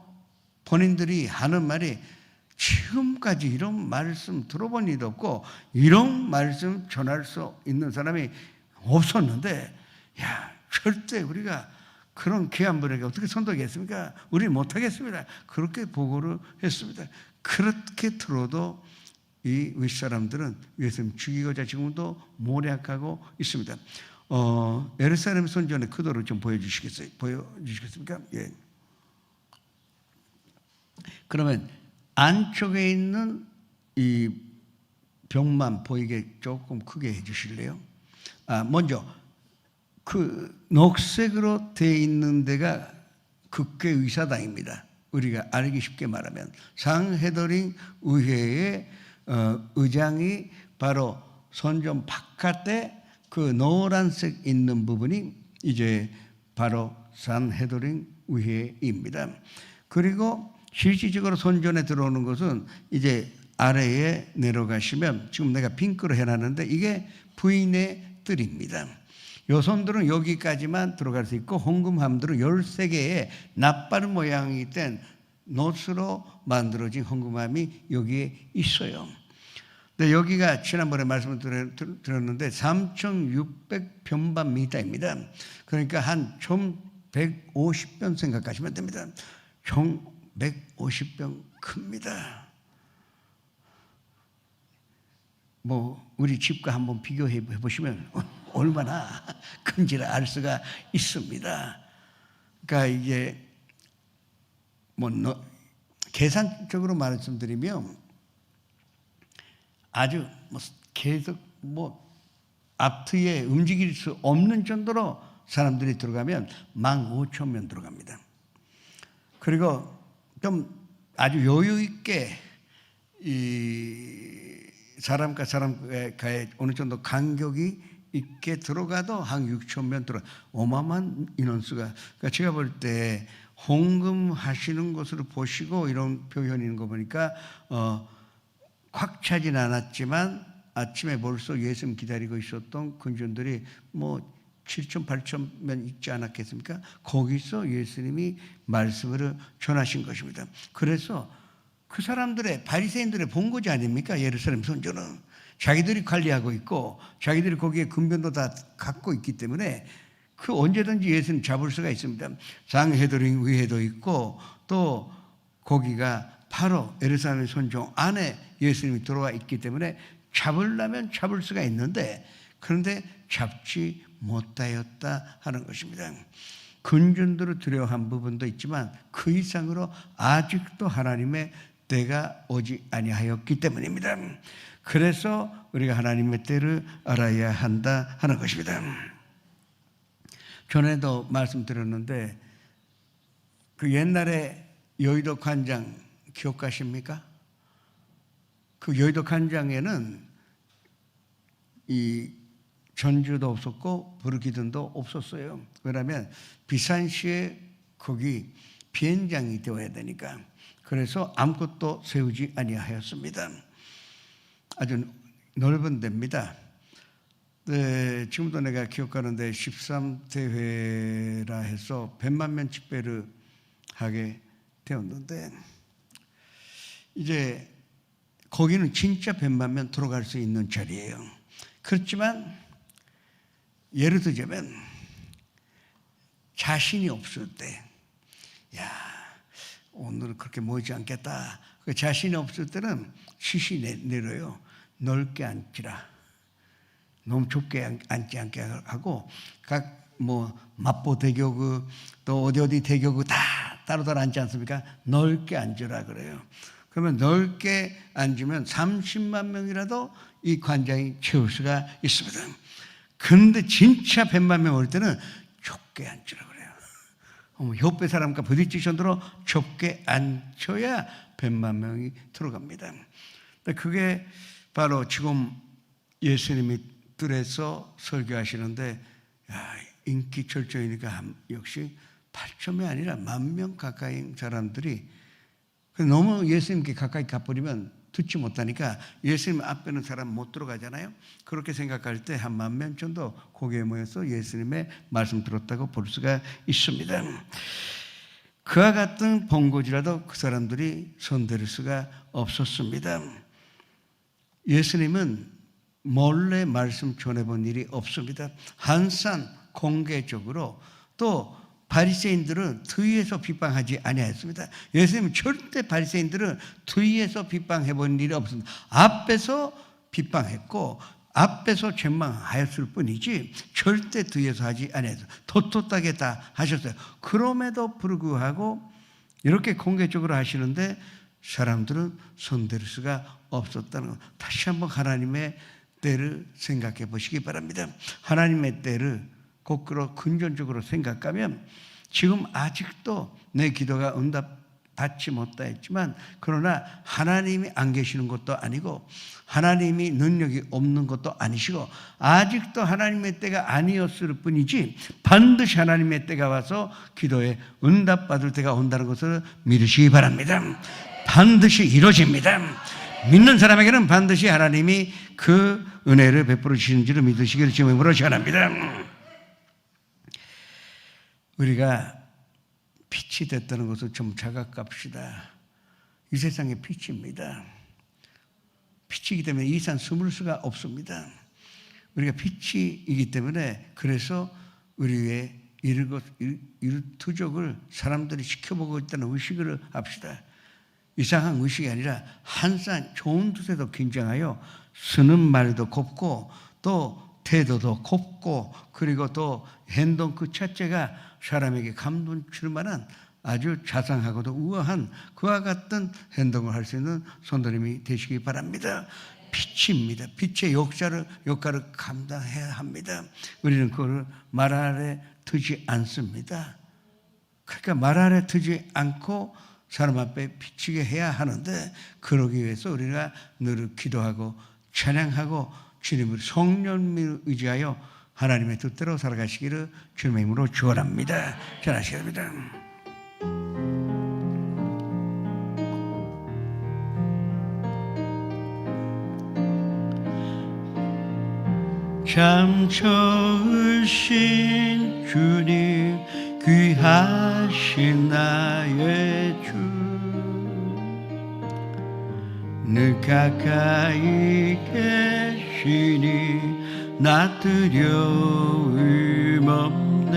본인들이 하는 말이 지금까지 이런 말씀 들어본 일도 없고 이런 말씀 전할 수 있는 사람이 없었는데, 야, 절대 우리가 그런 귀한 분에게 어떻게 선도하겠습니까? 우리 못하겠습니다. 그렇게 보고를 했습니다. 그렇게 들어도 이 윗사람들은 예수님 죽이고자 지금도 모략하고 있습니다. 예루살렘 선전의 구도를 좀 보여주시겠습니까? 예. 그러면 안쪽에 있는 이 벽만 보이게 조금 크게 해주실래요? 먼저 그 녹색으로 되어 있는 데가 국회의사당입니다. 우리가 알기 쉽게 말하면 상헤더링 의회의 의장이 바로 선전 바깥에 그 노란색 있는 부분이 이제 바로 상헤더링 의회입니다. 그리고 실질적으로 선전에 들어오는 것은 이제 아래에 내려가시면 지금 내가 핑크로 해놨는데 이게 부인의 뜰입니다. 요선들은 여기까지만 들어갈 수 있고 헌금함들은 13개의 납발 모양이 된 놋으로 만들어진 헌금함이 여기에 있어요. 근데 여기가 지난번에 말씀을 드렸는데 3,600평방미터입니다. 그러니까 한 1,150평 생각하시면 됩니다. 1,150평 큽니다. 뭐 우리 집과 한번 비교해 보시면 얼마나 큰지를 알 수가 있습니다. 그러니까 이게 뭐 계산적으로 말씀드리면 아주 뭐 계속 뭐 앞뒤에 움직일 수 없는 정도로 사람들이 들어가면 15,000명 들어갑니다. 그리고 좀 아주 여유 있게 이 사람과 사람과의 어느 정도 간격이 있게 들어가도 한 6,000명 들어, 어마어마한 인원수가. 그러니까 제가 볼 때 헌금하시는 것으로 보시고 이런 표현이 있는 거 보니까 꽉 차진 않았지만 아침에 벌써 예수님 기다리고 있었던 군중들이 뭐 7,000, 8,000명 있지 않았겠습니까? 거기서 예수님이 말씀을 전하신 것입니다. 그래서 그 사람들의, 바리새인들의 본거지 아닙니까? 예루살렘 선전은 자기들이 관리하고 있고 자기들이 거기에 근변도 다 갖고 있기 때문에 그 언제든지 예수님 잡을 수가 있습니다. 상헤더링 의회도 있고 또 거기가 바로 예루살렘 선정 안에 예수님이 들어와 있기 때문에 잡으려면 잡을 수가 있는데, 그런데 잡지 못하였다 하는 것입니다. 근전들을 두려워한 부분도 있지만 그 이상으로 아직도 하나님의 때가 오지 아니하였기 때문입니다. 그래서 우리가 하나님의 때를 알아야 한다 하는 것입니다. 전에도 말씀드렸는데 그 옛날에 여의도 관장 기억하십니까? 그 여의도 관장에는 이 전주도 없었고 부르기든도 없었어요. 왜냐하면 비산시에 거기 비행장이 되어야 되니까. 그래서 아무것도 세우지 아니하였습니다. 아주 넓은 데입니다. 네, 지금도 내가 기억하는데 13대회라 해서 100만 명 집회를 하게 되었는데 이제 거기는 진짜 100만 명 들어갈 수 있는 자리예요. 그렇지만 예를 들자면 자신이 없을 때, 야, 오늘은 그렇게 모이지 않겠다. 그 자신이 없을 때는 시시 내려요. 넓게 앉지라. 너무 좁게 앉지 않게 하고 각 뭐 마포 대교구 또 어디 대교구 다 따로따로 앉지 않습니까? 넓게 앉으라 그래요. 그러면 넓게 앉으면 30만 명이라도 이 관장이 채울 수가 있습니다. 그런데 진짜 100만 명 올 때는 좁게 앉으라 그래요. 옆에 사람과 부딪힐 정도로 좁게 앉혀야 100만 명이 들어갑니다. 그게 바로 지금 예수님이 뜰에서 설교하시는데 인기 절정이니까 역시 8점이 아니라 10,000명 가까이 사람들이 너무 예수님께 가까이 가버리면 듣지 못하니까 예수님 앞에는 사람 못 들어가잖아요. 그렇게 생각할 때 한 10,000명 정도 고개에 모여서 예수님의 말씀 들었다고 볼 수가 있습니다. 그와 같은 본고지라도 그 사람들이 손댈 수가 없었습니다. 예수님은 몰래 말씀 전해본 일이 없습니다. 항상 공개적으로, 또 바리새인들은 뒤에서 비방하지 아니하였습니다. 예수님은 절대 바리새인들은 뒤에서 비방해 본 일이 없습니다. 앞에서 비방했고 앞에서 책망하였을 뿐이지 절대 뒤에서 하지 아니하였어요. 떳떳하게 다 하셨어요. 그럼에도 불구하고 이렇게 공개적으로 하시는데 사람들은 손댈 수가 없었다는 것. 다시 한번 하나님의 때를 생각해 보시기 바랍니다. 하나님의 때를 거꾸로 근전적으로 생각하면 지금 아직도 내 기도가 응답받지 못했지만, 그러나 하나님이 안 계시는 것도 아니고 하나님이 능력이 없는 것도 아니시고 아직도 하나님의 때가 아니었을 뿐이지 반드시 하나님의 때가 와서 기도에 응답받을 때가 온다는 것을 믿으시기 바랍니다. 반드시 이루어집니다. 믿는 사람에게는 반드시 하나님이 그 은혜를 베풀어 주시는지를 믿으시기를 주님으로 전합니다. 우리가 빛이 됐다는 것을 좀 자각합시다. 이 세상의 빛입니다. 빛이기 때문에 이 이상 숨을 수가 없습니다. 우리가 빛이기 때문에 그래서 우리의 이루투족을 사람들이 지켜보고 있다는 의식을 합시다. 이상한 의식이 아니라 항상 좋은 뜻에도 긴장하여 쓰는 말도 곱고 또 태도도 곱고 그리고 또 행동 그 자체가 사람에게 감동 줄 만한 아주 자상하고도 우아한 그와 같은 행동을 할 수 있는 성도님이 되시기 바랍니다. 빛입니다. 빛의 역할을 감당해야 합니다. 우리는 그걸 말 아래 두지 않습니다. 그러니까 말 아래 두지 않고 사람 앞에 비치게 해야 하는데, 그러기 위해서 우리가 늘 기도하고 찬양하고 주님을 성령을 의지하여 하나님의 뜻대로 살아가시기를 주님의 이름으로 축원합니다. 전하시기 바랍니다. 참 좋으신 주님, 귀하신 나의 주, 늘 가까이 계시니 나 두려움 없네.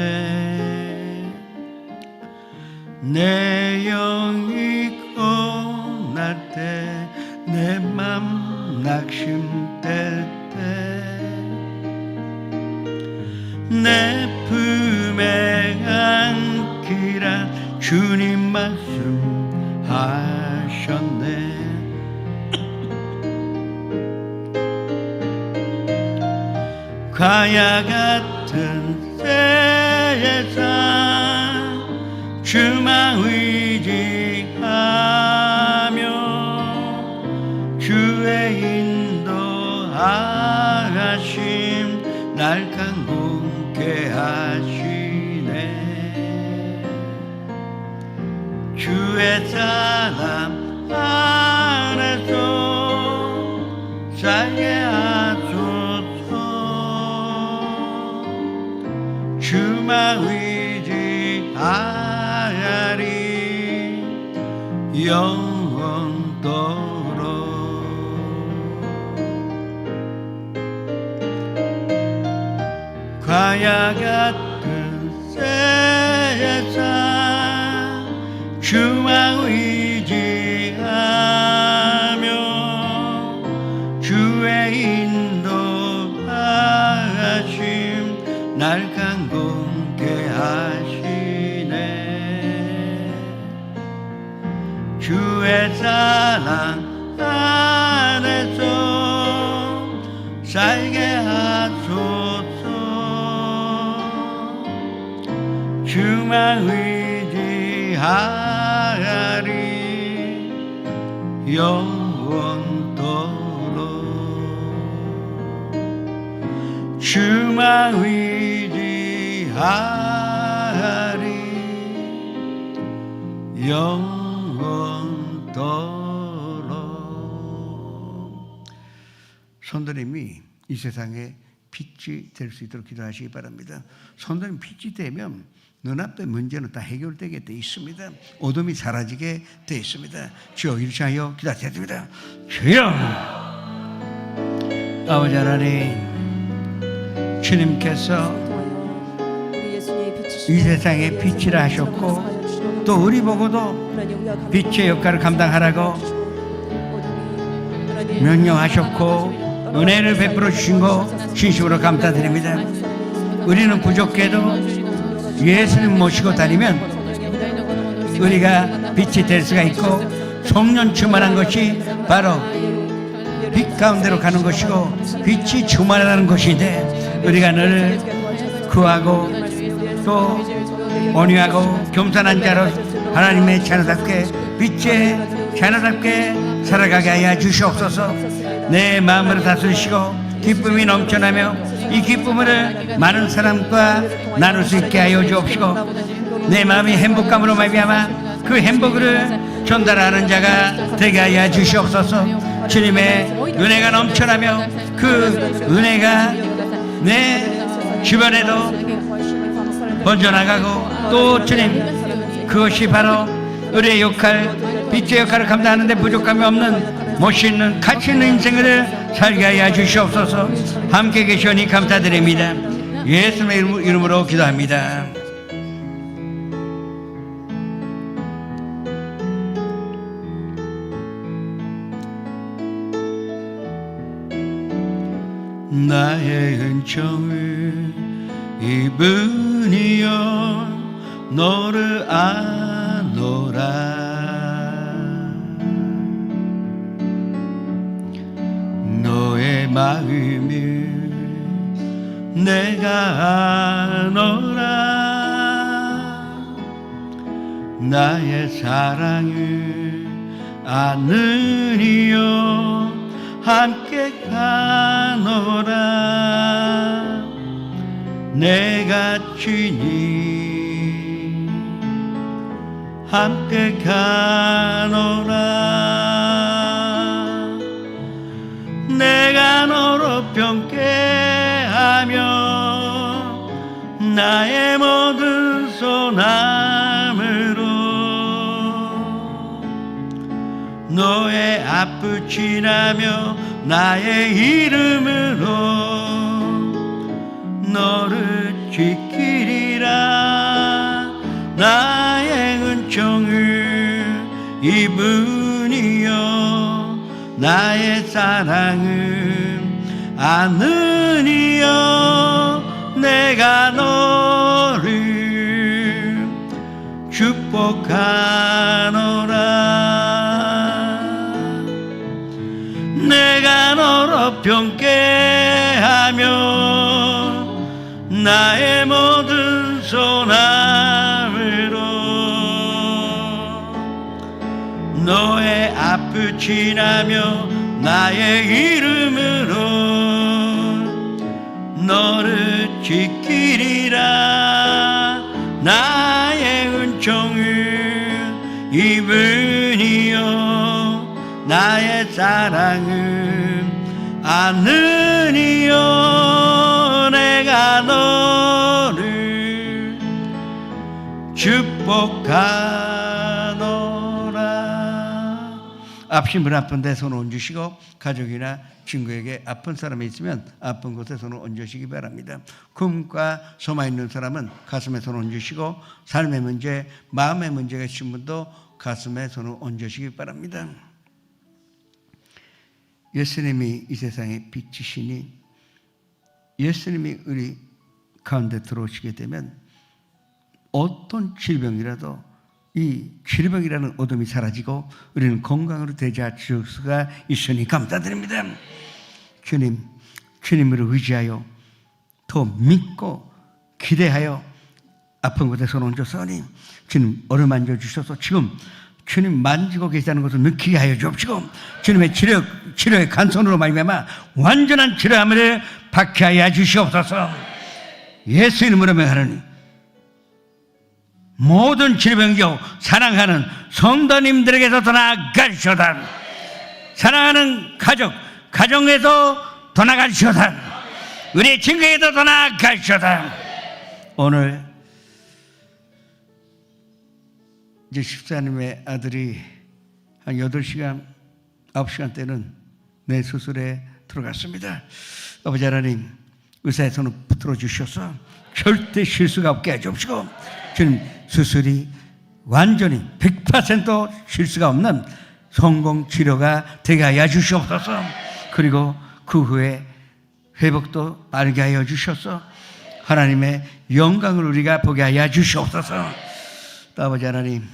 내 영이 고날 때, 내 맘 낙심될 때, 내 품에 안기라 주님 말씀하셨네. 과야 같은 세상 주만 의지하며 주의 인도하심 날 강건케 하시네. 주의 사랑 안에서 살게 하소서. 주만 의지하리 영원토록. 과야 같은 세상 주만 의지하며 주의 인도하심 날 강건케 하시네. 주의 사랑 안에서 살게 하소서. 주 주만 의지하리 영원토록 주만 의지하리 영원토록. 성도님이 이 세상에 빛이 될 수 있도록 기도하시기 바랍니다. 성도님 빛이 되면 눈앞의 문제는 다 해결되게 돼 있습니다. 어둠이 사라지게 돼 있습니다. 주여 이렇게 하여 기도하겠습니다. 주여 아버지 하나님, 주님께서 이 세상에 빛이라 하셨고 또 우리 보고도 빛의 역할을 감당하라고 명령하셨고 은혜를 베풀어 주신 거 진심으로 감사드립니다. 우리는 부족해도 예수님 모시고 다니면 우리가 빛이 될 수가 있고 성령 충만한 것이 바로 빛 가운데로 가는 것이고 빛이 충만하는 것인데 우리가 늘 구하고 또 온유하고 겸손한 자로 하나님의 자녀답게 빛의 자녀답게 살아가게 하여 주시옵소서. 내 마음을 다스리시고 기쁨이 넘쳐나며 이 기쁨을 많은 사람과 나눌 수 있게 하여 주옵시고 내 마음이 행복감으로 말미암아 그 행복을 전달하는 자가 되게 하여 주시옵소서. 주님의 은혜가 넘쳐나며 그 은혜가 내 주변에도 번져나가고 또 주님 그것이 바로 우리의 역할, 빛의 역할을 감당하는 데 부족함이 없는 멋있는 가치 있는 인생을 살게 하여 주시옵소서. 함께 계시오니 감사드립니다. 예수님의 이름으로 기도합니다. 나의 은총을 입으니여 너를 아노라. 너의 마음을 내가 아노라. 나의 사랑을 아느니여 함께 가노라. 내가 주님 함께 가노라. 내가 너로 평쾌하며 나의 모든 소남으로 너의 앞을 지나며 나의 이름으로 너를 지키리라. 나의 은총을 입으니여 나의 사랑을 아느니여 내가 너를 축복하노라. 내가 너로 평쾌하며 나의 모든 소남으로 너의 앞을 지나며 나의 이름으로 너를 지키리라. 나의 은총을 입으니여 나의 사랑을 아느니여 내가 너를 축복하노라. 앞심을 아픈 데 손을 얹으시고 가족이나 친구에게 아픈 사람이 있으면 아픈 곳에 손을 얹으시기 바랍니다. 꿈과 소망 있는 사람은 가슴에 손을 얹으시고 삶의 문제, 마음의 문제가 있으신 분도 가슴에 손을 얹으시기 바랍니다. 예수님이 이 세상의 빛이시니 예수님이 우리 가운데 들어오시게 되면 어떤 질병이라도 이 질병이라는 어둠이 사라지고 우리는 건강으로 되자 줄 수가 있으니 감사드립니다. 주님을 의지하여 더 믿고 기대하여 아픈 곳에 손 얹어서니 주님 어루만져 주셔서 지금 주님 만지고 계시다는 것을 느끼게 하여 주옵시고 주님의 치료의 간선으로 말미암아 완전한 치료함을 받게 하여 주시옵소서. 예수 이름으로 명하노니 모든 질병교 사랑하는 성도님들에게서 떠나갈시오다. 사랑하는 가정에서 떠나갈시오다. 우리 친구에게도 떠나갈시오다. 오늘 이제 집사님의 아들이 한 8시간, 9시간 때는 내 수술에 들어갔습니다. 아버지 하나님, 의사의 손을 붙들어 주셔서 절대 실수가 없게 해주시고 주님 수술이 완전히 100% 실수가 없는 성공 치료가 되게 하여 주시옵소서. 그리고 그 후에 회복도 빠르게 하여 주셔서 하나님의 영광을 우리가 보게 하여 주시옵소서. 또 아버지 하나님,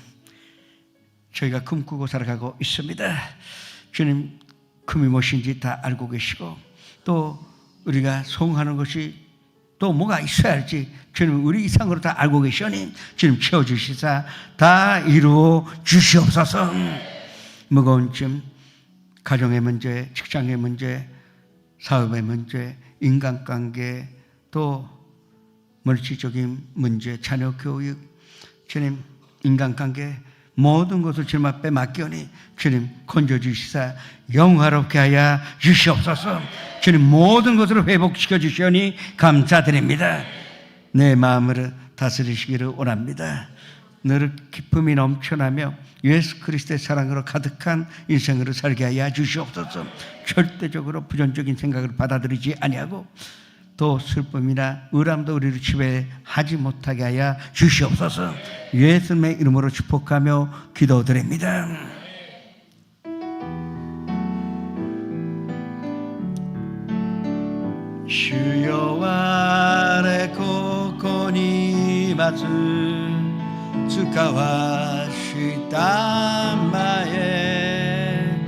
저희가 꿈꾸고 살아가고 있습니다. 주님 금이 무엇인지 다 알고 계시고 또 우리가 소원하는 것이 또 뭐가 있어야 할지 주님 우리 이상으로 다 알고 계시니 주님 채워주시사 다 이루어 주시옵소서. 무거운 짐, 가정의 문제, 직장의 문제, 사업의 문제, 인간관계, 또 물질적인 문제, 자녀 교육, 주님 인간관계 모든 것을 주님 앞에 맡기오니 주님 건져주시사 영화롭게 하여 주시옵소서. 주님 모든 것을 회복시켜 주시오니 감사드립니다. 내 마음을 다스리시기를 원합니다. 늘 기쁨이 넘쳐나며 예수 그리스도의 사랑으로 가득한 인생으로 살게 하여 주시옵소서. 절대적으로 부정적인 생각을 받아들이지 아니하고 또 슬픔이나 우울함도 우리를 지배하지 못하게 하여 주시옵소서. 예수님의 이름으로 축복하며 기도드립니다. 주여我ここに待つ使わしたまえ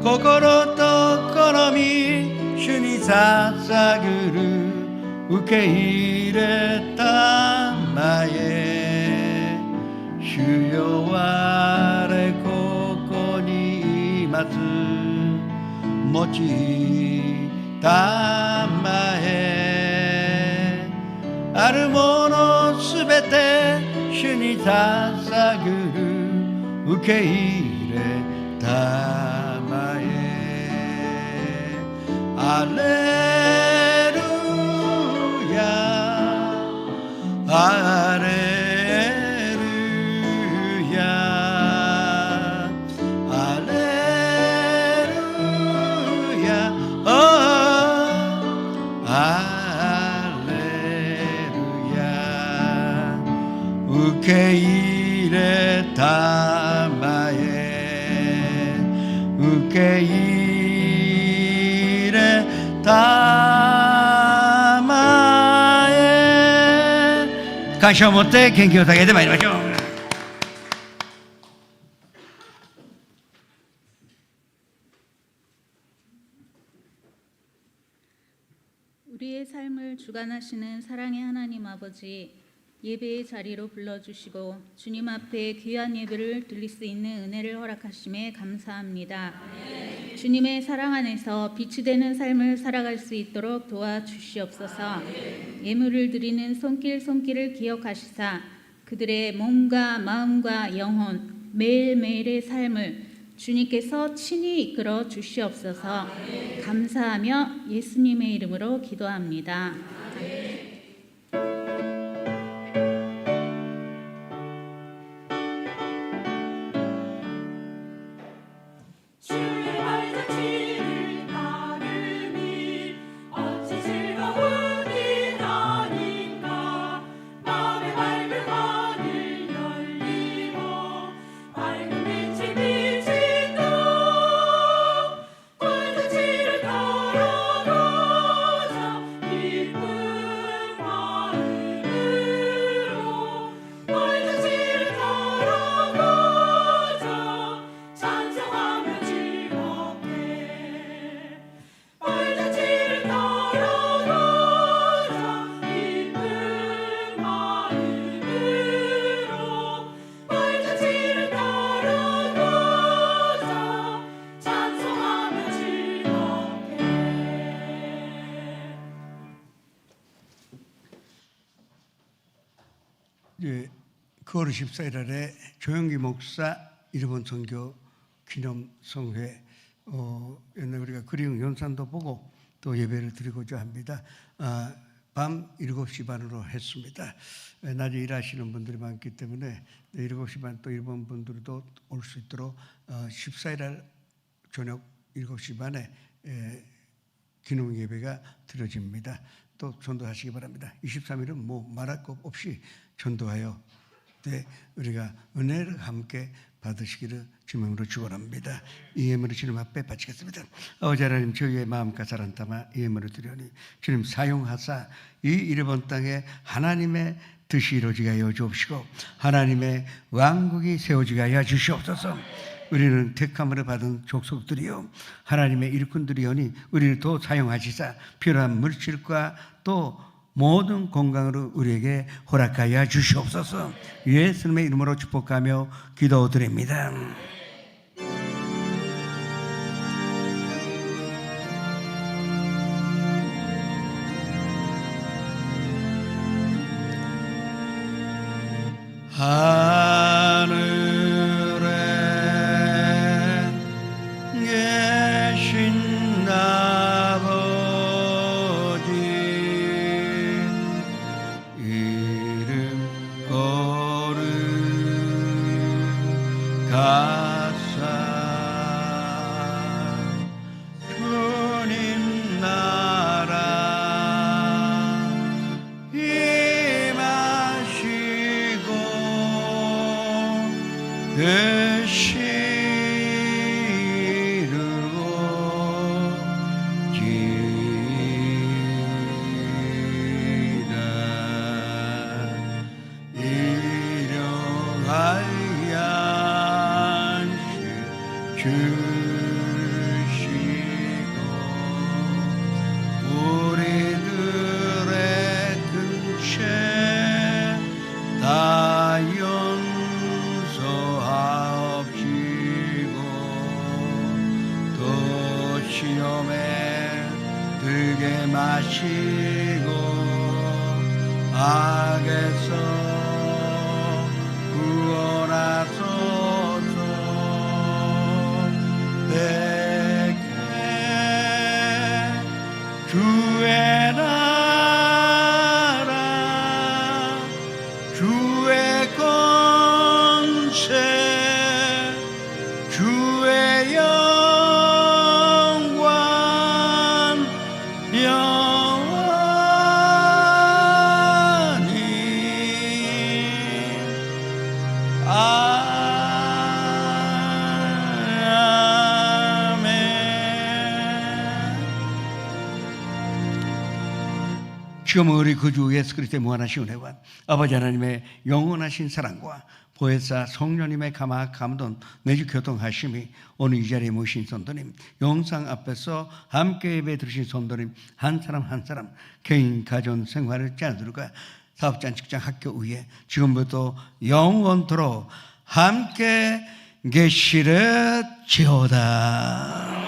心と好み主に捧ぐる受け入れたまえ主よ我ここに待つ持ちたまえあるものすべて主に捧ぐる受け入れたまえアレルヤアレルヤアレルヤアレルヤ受け入れたまえ受け入れたまえ感謝を持って献金を捧げてまいりましょう。 우리의 삶을 주관하시는 사랑의 하나님 아버지, 예배의 자리로 불러주시고 주님 앞에 귀한 예배를 드릴 수 있는 은혜를 허락하심에 감사합니다. 주님의 사랑 안에서 빛이 되는 삶을 살아갈 수 있도록 도와주시옵소서. 예물을 드리는 손길을 기억하시사 그들의 몸과 마음과 영혼 매일매일의 삶을 주님께서 친히 이끌어 주시옵소서. 감사하며 예수님의 이름으로 기도합니다. 기쁨 9월 14일에 조영기 목사 일본 선교 기념 성회 옛날 우리가 그리운 연산도 보고 또 예배를 드리고자 합니다. 밤 7시 반으로 했습니다. 낮에 일하시는 분들이 많기 때문에 7시 반 또 일본 분들도 올 수 있도록 14일 날 저녁 7시 반에 기념 예배가 드려집니다. 또 전도하시기 바랍니다. 23일은 뭐 말할 것 없이 전도하여 우리가 은혜를 함께 받으시기를 주명으로 축원합니다. 이 예물을 주님 앞에 바치겠습니다. 아버지 하나님, 저희의 마음과 사랑 담아 이 예물을 드려니 주님 사용하사 이 일본 땅에 하나님의 뜻이 이루어지게 하여 주옵시고 하나님의 왕국이 세워지게 하여 주시옵소서. 우리는 택함을 받은 족속들이요 하나님의 일꾼들이오니 우리를 또 사용하시사 필요한 물질과 또 모든 건강으로 우리에게 허락하여 주시옵소서. 예수님의 이름으로 축복하며 기도드립니다. 하늘에 계신 아버지 이름 거룩하사 주님 나라 임하시고 뜻이 주시고 우리들의 근처 다 용서하옵시고 또 시험에 들게 마시고 악에서 구원하소서. 내게 주의 나라 주의 권세 주의 영광 영원히 지금 우리 구주 예수 그리스도의 무한하신 은혜와 아버지 하나님의 영원하신 사랑과 보혜사 성령님의 감화 감동 내주 교통하심이 오늘 이 자리에 모신 성도님 영상 앞에서 함께 예배 드리신 성도님 한 사람 한 사람 개인 가정 생활을 짜들과 사업장 직장 학교 위에 지금부터 영원토록 함께 계시를 지어다.